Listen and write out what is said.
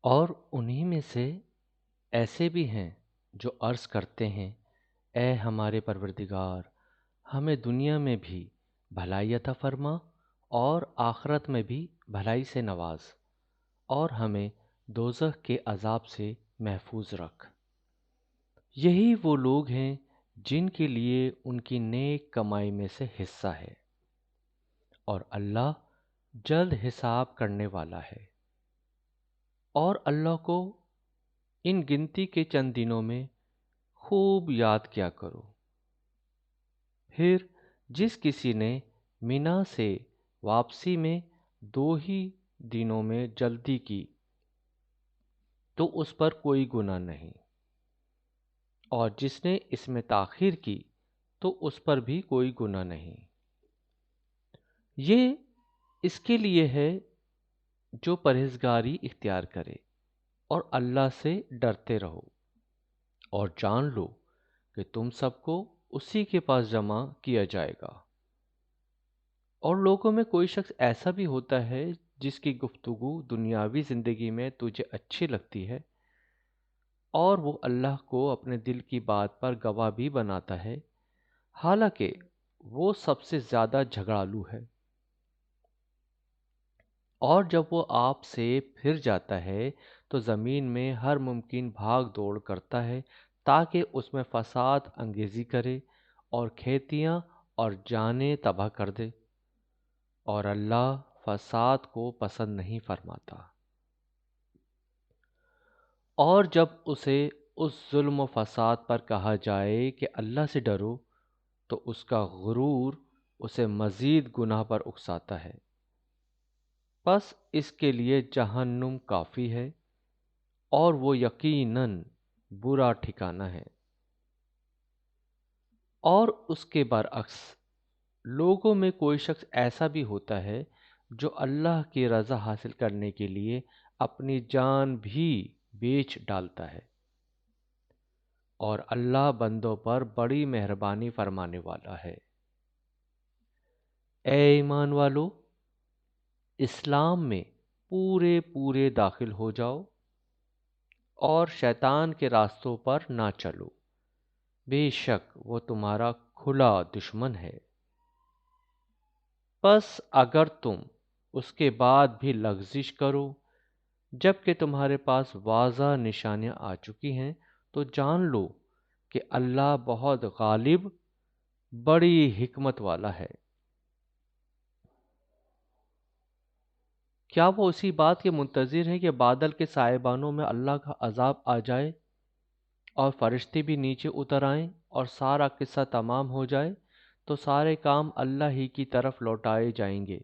اور انہی میں سے ایسے بھی ہیں جو عرض کرتے ہیں، اے ہمارے پروردگار، ہمیں دنیا میں بھی بھلائی عطا فرما اور آخرت میں بھی بھلائی سے نواز، اور ہمیں دوزخ کے عذاب سے محفوظ رکھ۔ یہی وہ لوگ ہیں جن کے لیے ان کی نیک کمائی میں سے حصہ ہے، اور اللہ جلد حساب کرنے والا ہے۔ اور اللہ کو ان گنتی کے چند دنوں میں خوب یاد کیا کرو۔ پھر جس کسی نے مینا سے واپسی میں 2 ہی دنوں میں جلدی کی تو اس پر کوئی گناہ نہیں، اور جس نے اس میں تاخیر کی تو اس پر بھی کوئی گناہ نہیں۔ یہ اس کے لیے ہے جو پرہیزگاری اختیار کرے اور اللہ سے ڈرتے رہو، اور جان لو کہ تم سب کو اسی کے پاس جمع کیا جائے گا۔ اور لوگوں میں کوئی شخص ایسا بھی ہوتا ہے جس کی گفتگو دنیاوی زندگی میں تجھے اچھی لگتی ہے، اور وہ اللہ کو اپنے دل کی بات پر گواہ بھی بناتا ہے، حالانکہ وہ سب سے زیادہ جھگڑالو ہے۔ اور جب وہ آپ سے پھر جاتا ہے تو زمین میں ہر ممکن بھاگ دوڑ کرتا ہے تاکہ اس میں فساد انگیزی کرے اور کھیتیاں اور جانیں تباہ کر دے، اور اللہ فساد کو پسند نہیں فرماتا۔ اور جب اسے اس ظلم و فساد پر کہا جائے کہ اللہ سے ڈرو تو اس کا غرور اسے مزید گناہ پر اکساتا ہے، بس اس کے لیے جہنم کافی ہے، اور وہ یقیناً برا ٹھکانہ ہے۔ اور اس کے برعکس لوگوں میں کوئی شخص ایسا بھی ہوتا ہے جو اللہ کی رضا حاصل کرنے کے لیے اپنی جان بھی بیچ ڈالتا ہے، اور اللہ بندوں پر بڑی مہربانی فرمانے والا ہے۔ اے ایمان والو، اسلام میں پورے پورے داخل ہو جاؤ اور شیطان کے راستوں پر نہ چلو، بے شک وہ تمہارا کھلا دشمن ہے۔ پس اگر تم اس کے بعد بھی لغزش کرو جبکہ تمہارے پاس واضح نشانیاں آ چکی ہیں تو جان لو کہ اللہ بہت غالب، بڑی حکمت والا ہے۔ کیا وہ اسی بات کے منتظر ہیں کہ بادل کے سائبانوں میں اللہ کا عذاب آ جائے اور فرشتے بھی نیچے اتر آئیں اور سارا قصہ تمام ہو جائے تو سارے کام اللہ ہی کی طرف لوٹائے جائیں گے؟